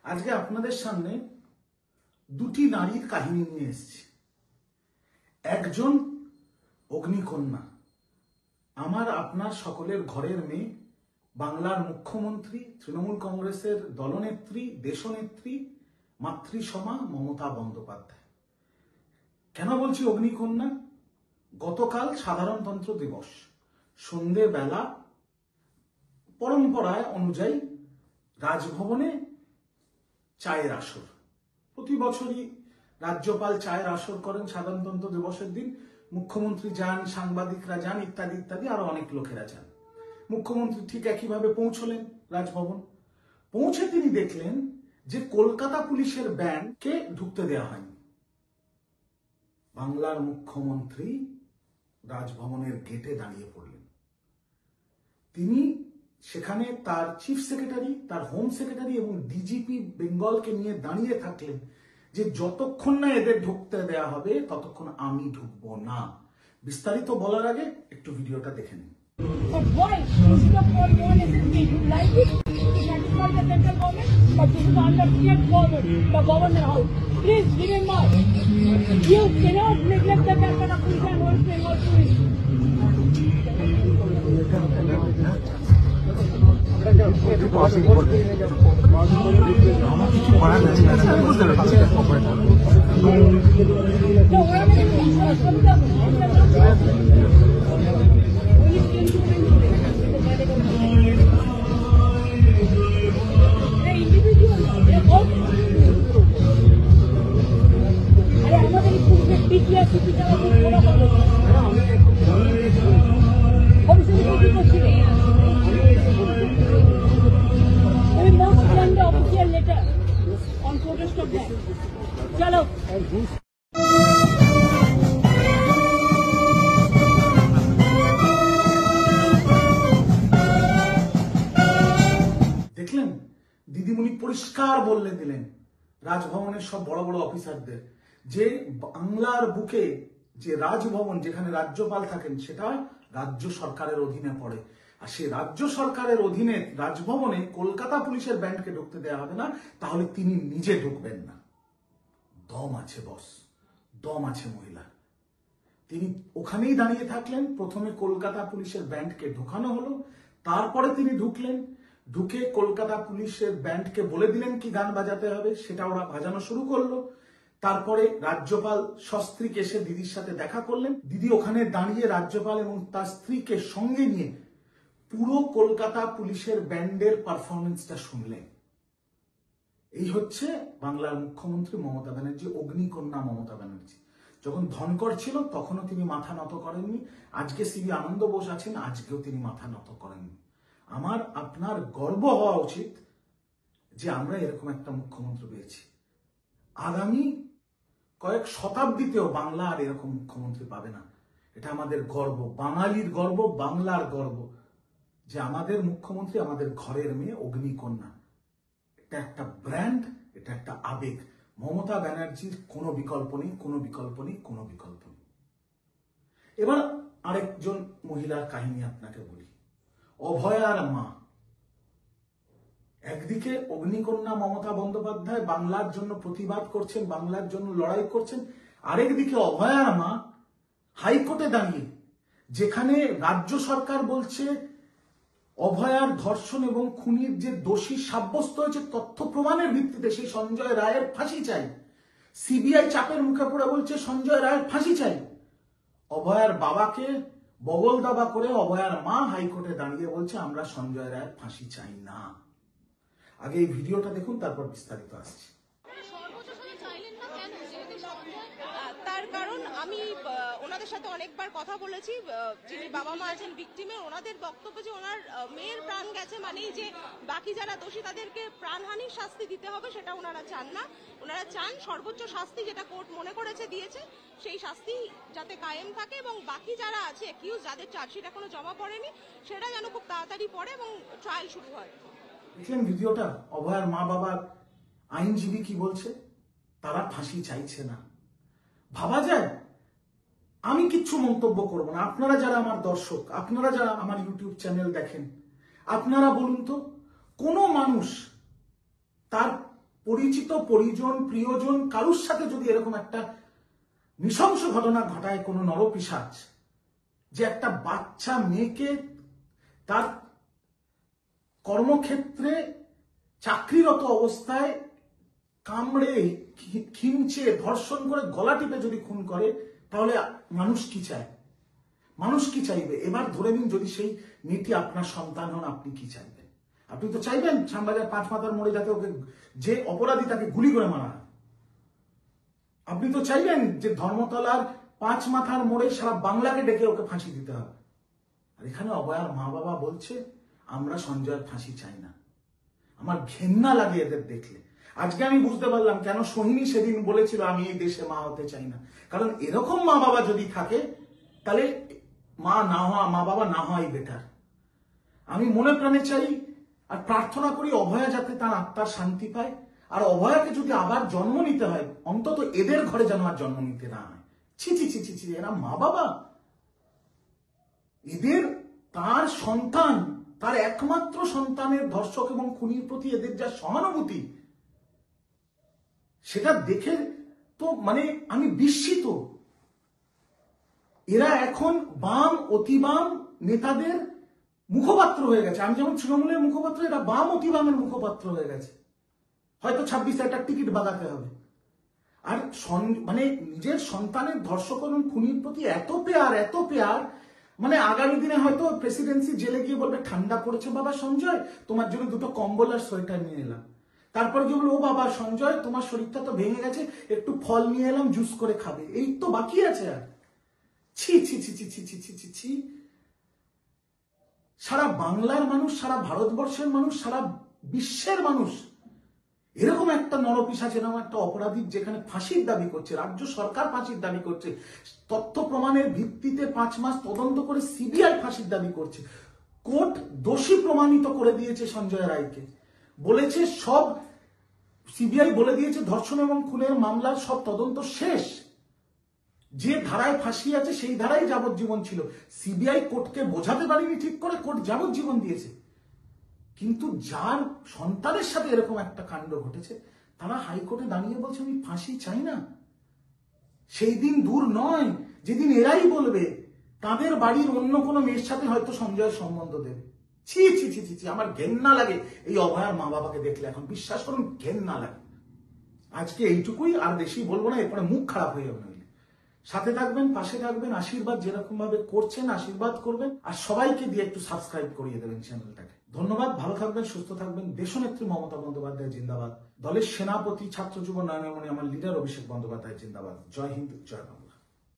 আজকে আপনাদের সামনে দুটি নারীর কাহিনী নিয়ে এসেছি। একজন অগ্নিকন্যা, আমার আপনার সকলের ঘরের মেয়ে, বাংলার মুখ্যমন্ত্রী, তৃণমূল কংগ্রেসের দলনেত্রী, দেশনেত্রী, মাতৃসমা মমতা বন্দ্যোপাধ্যায়। কেন বলছি অগ্নিকন্যা? গতকাল সাধারণতন্ত্র দিবস, সন্ধ্যেবেলা পরম্পরায় অনুযায়ী রাজভবনে চায়ের আসর। প্রতি বছরই রাজ্যপাল চায়ের আসর করেন সাধারণতন্ত্র দিবসের দিন। মুখ্যমন্ত্রী যান, সাংবাদিকরা যান, ইত্যাদি ইত্যাদি, আরো অনেক লোকেরা যান। মুখ্যমন্ত্রী ঠিক একইভাবে পৌঁছলেন রাজভবন। পৌঁছে তিনি দেখলেন যে কলকাতা পুলিশের ব্যান্ডকে ঢুকতে দেওয়া হয়নি। বাংলার মুখ্যমন্ত্রী রাজভবনের গেটে দাঁড়িয়ে পড়লেন। তিনি সেখানে তার চিফ সেক্রেটারি, তার হোম সেক্রেটারি এবং ডিজিপি বেঙ্গলকে নিয়ে দাঁড়িয়ে থাকলেন যে যতক্ষণ না এদের ঢুকতে দেয়া হবে ততক্ষণ আমি ঢুকবো না। বিস্তারিত বলার আগে একটু ভিডিওটা দেখে নিন। But why? Instead of all government, we should like it to satisfy the central government, but this is under state government, the governor house. Please remember, you cannot neglect the Calcutta police and West Bengal police. चलो দেখলেন দিদিমণি পরিষ্কার বললে দিলেন রাজভবনের সব বড় বড় অফিসারদের যে বাংলার বুকে যে রাজভবন, যেখানে রাজ্যপাল থাকেন, সেটা রাজ্য সরকারের অধীনে পড়ে। আর সেই রাজ্য সরকারের অধীনে রাজভবনে কলকাতা পুলিশের ব্যান্ডকে ঢুকতে দেওয়া হবে না, তাহলে তিনি নিজে ঢুকবেন না। দম আছে বস, দম আছে মহিলা। তিনি ওখানেই দাঁড়িয়ে থাকলেন। প্রথমে কলকাতা পুলিশের ব্যান্ডকে ঢোকানো হলো, তারপরে তিনি ঢুকলেন। ঢুকে কলকাতা পুলিশের ব্যান্ডকে বলে দিলেন কি গান বাজাতে হবে, সেটা ওরা বাজানো শুরু করলো। তারপরে রাজ্যপাল সস্ত্রীক এসে দিদির সাথে দেখা করলেন। দিদি ওখানে দাঁড়িয়ে রাজ্যপাল এবং তার স্ত্রীকে সঙ্গে নিয়ে পুরো কলকাতা পুলিশের ব্যান্ডের পারফরমেন্সটা শুনলেন। এই হচ্ছে বাংলার মুখ্যমন্ত্রী মমতা ব্যানার্জি, অগ্নিকন্যা মমতা ব্যানার্জি। যখন ধনকর ছিল তখনও তিনি মাথা নত করেননি। আজকে সিবি আনন্দ বোস আছেন, আজকেও তিনি মাথা নত করেননি। আমার আপনার গর্ব হওয়া উচিত যে আমরা এরকম একটা মুখ্যমন্ত্রী পেয়েছি। আগামী কয়েক শতাব্দীতেও বাংলা আর এরকম মুখ্যমন্ত্রী পাবে না। এটা আমাদের গর্ব, বাঙালির গর্ব, বাংলার গর্ব, যে আমাদের মুখ্যমন্ত্রী আমাদের ঘরের মেয়ে, অগ্নিকন্যা। এটা একটা ব্র্যান্ড, এটা একটা আবেগ। মমতা ব্যানার্জির কোনো বিকল্প নেই, কোনো বিকল্প নেই, কোনো বিকল্প নেই। এবার আরেকজন মহিলার কাহিনী আপনাকে বলি। অভয়ার মা। একদিকে অগ্নিকন্যা মমতা বন্দ্যোপাধ্যায় বাংলার জন্য প্রতিবাদ করছেন, বাংলার জন্য লড়াই করছেন। আরেকদিকে অভয়ার মা হাইকোর্টে দাঁড়িয়ে, যেখানে রাজ্য সরকার বলছে অভয়ার ধর্ষণ এবং খুনির যে দোষী সাব্যস্ত হয়েছে তথ্য প্রমাণের ভিত্তিতে, সেই সঞ্জয় রায়ের ফাঁসি চাই। সিবিআই চাপের মুখে পড়ে বলছে সঞ্জয় রায়ের ফাঁসি চাই। অভয়ার বাবাকে বগল দাবা করে অভয়ার মা হাইকোর্টে দাঁড়িয়ে বলছে আমরা সঞ্জয় রায়ের ফাঁসি চাই না। আগে এই ভিডিওটা দেখুন, তারপর বিস্তারিত আসছে। তার কারণ আমি ওনাদের সাথে অনেকবার কথা বলেছি, যিনি বাবা মা আছেন ভিকটিমের, ওনাদের বক্তব্য যে ওনার মেয়ের প্রাণ গেছে মানেই যে বাকি যারা দোষী তাদেরকে প্রাণহানির শাস্তি দিতে হবে, সেটা ওনারা চান না। ওনারা চান সর্বোচ্চ শাস্তি যেটা কোর্ট মনে করেছে দিয়েছে সেই শাস্তি যাতে কায়েম থাকে, এবং বাকি যারা আছে অ্যাকিউজ, যাদের চার্জশিট এখনো জমা পড়েনি, সেটা যেন খুব তাড়াতাড়ি পড়ে এবং ট্রায়াল শুরু হয়। দেখলেন ভিডিওটা? অভয়ার মা বাবার আইনজীবী কি বলছে? তারা ফাঁসি চাইছে না। ভাবা যায়? আমি কিচ্ছু মন্তব্য করব না। আপনারা যারা আমার দর্শক, আপনারা যারা আমার ইউটিউব চ্যানেল দেখেন, আপনারা বলুন তো, কোন মানুষ তার পরিচিত পরিজন প্রিয়জন কারুর সাথে যদি এরকম একটা নৃশংস ঘটনা ঘটায় কোনো নরপিশাচ, যে একটা বাচ্চা মেয়েকে তার কর্মক্ষেত্রে চাকরিরত অবস্থায় কামড়ে খিঁচে ধর্ষণ করে গলা টিপে যদি খুন করে, তাহলে মানুষ কি চায়? মানুষ কি চাইবে? এবার ধরে নিন যদি সেই মেয়েটি আপনার সন্তান হন, আপনি কি চাইবেন? আপনি তো চাইবেন শ্যামবাজার 5 মাথার মোড়ে যাতে ওকে, যে অপরাধী তাকে গুলি করে মারা হয়। আপনি তো চাইবেন যে ধর্মতলার 5 মাথার মোড়ে সারা বাংলাকে ডেকে ওকে ফাঁসি দিতে হবে। আর এখানে অভয়ার মা বাবা বলছে আমরা সঞ্জয়ের ফাঁসি চাই না। আমার ঘেন্না লাগে এদের দেখলে। আজকে আমি বুঝতে পারলাম কেন সোহিনী সেদিন বলেছিল আমি এই দেশে মা হতে চাই না। কারণ এরকম মা বাবা যদি থাকে তাহলে মা বাবা না হওয়াই বেটার। আমি মনে প্রাণে চাই আর প্রার্থনা করি অভয়া যাতে তার আত্মার শান্তি পায়। আর অভয়াকে যদি আবার জন্ম নিতে হয়, অন্তত এদের ঘরে যেন আর জন্ম নিতে না হয়। ছি ছি ছি ছি ছি, এরা মা বাবা, এদের তার সন্তান, তার একমাত্র সন্তানের ধর্ষক এবং খুনির প্রতি এদের যা সহানুভূতি, সেটা দেখে তো মানে আমি বিস্মিত। এরা এখন বাম অতি বাম নেতাদের মুখপাত্র হয়ে গেছে। আমি যেমন তৃণমূলের মুখপাত্র, এরা বাম অতি বামের মুখপাত্র হয়ে গেছে। হয়তো 26 একটা টিকিট বাগাতে হবে। আর মানে নিজের সন্তানের ধর্ষক এবং খুনির প্রতি এত পেয়ার, মানে আগামী দিনে হয়তো প্রেসিডেন্সি জেলে গিয়ে বলবে ঠান্ডা পড়েছে বাবা সঞ্জয়, তোমার জন্য 2টো কম্বল আর সোয়েটার নিয়ে এলাম। তারপরে কি বলবো, ও বাবা সঞ্জয় তোমার শরীরটা তো ভেঙে গেছে, একটু ফল নিয়ে এলাম জুস করে খাবে। এই তো বাকি আছে। আর ছি ছি ছি ছি ছি ছি ছি ছি ছি। সারা বাংলার মানুষ, সারা ভারতবর্ষের মানুষ, সারা বিশ্বের মানুষ এরকম একটা নরপিশাচ, এরকম একটা অপরাধীর যেখানে ফাঁসির দাবি করছে, রাজ্য সরকার ফাঁসির দাবি করছে, তথ্য প্রমাণের ভিত্তিতে 5 মাস তদন্ত করে সিবিআই ফাঁসির দাবি করছে, কোর্ট দোষী প্রমাণিত করে দিয়েছে সঞ্জয় রায়কে, বলেছে সব সিবিআই বলে দিয়েছে ধর্ষণ এবং খুনের মামলার সব তদন্ত শেষ, যে ধারায় ফাঁসি আছে সেই ধারায় যাবজ্জীবন ছিল। সিবিআই কোর্টকে বোঝাতে পারেনি ঠিক করে, কোর্ট যাবজ্জীবন দিয়েছে। কিন্তু যার সন্তানের সাথে এরকম একটা কাণ্ড ঘটেছে, তারা হাইকোর্টে দাঁড়িয়ে বলছে আমি ফাঁসি চাই না। সেই দিন দূর নয় যেদিন এরাই বলবে তাদের বাড়ির অন্য কোনো মেয়ের সাথে হয়তো সঞ্জয়ের সম্বন্ধ দেবে। ছি ছি ছি ছি ছি, আমার ঘেন্না লাগে এই অভয়ার মা বাবাকে দেখলে। এখন বিশ্বাস করুন ঘেন্না লাগে। আজকে এইটুকুই, আর বেশি বলবো না, এরপরে মুখ খারাপ হয়ে যাবে। সাথে থাকবেন, পাশে থাকবেন, আশীর্বাদ যেরকম ভাবে করছেন আশীর্বাদ করবেন, আর সবাইকে দিয়ে একটু সাবস্ক্রাইব করিয়ে দেবেন চ্যানেলটাকে। ধন্যবাদ, ভালো থাকবেন, সুস্থ থাকবেন। দেশনেত্রী মমতা বন্দ্যোপাধ্যায় জিন্দাবাদ। দলের সেনাপতি ছাত্র যুব নয়নমণি আমার লিডার অভিষেক বন্দ্যোপাধ্যায় জিন্দাবাদ। জয় হিন্দ, জয় বাংলা।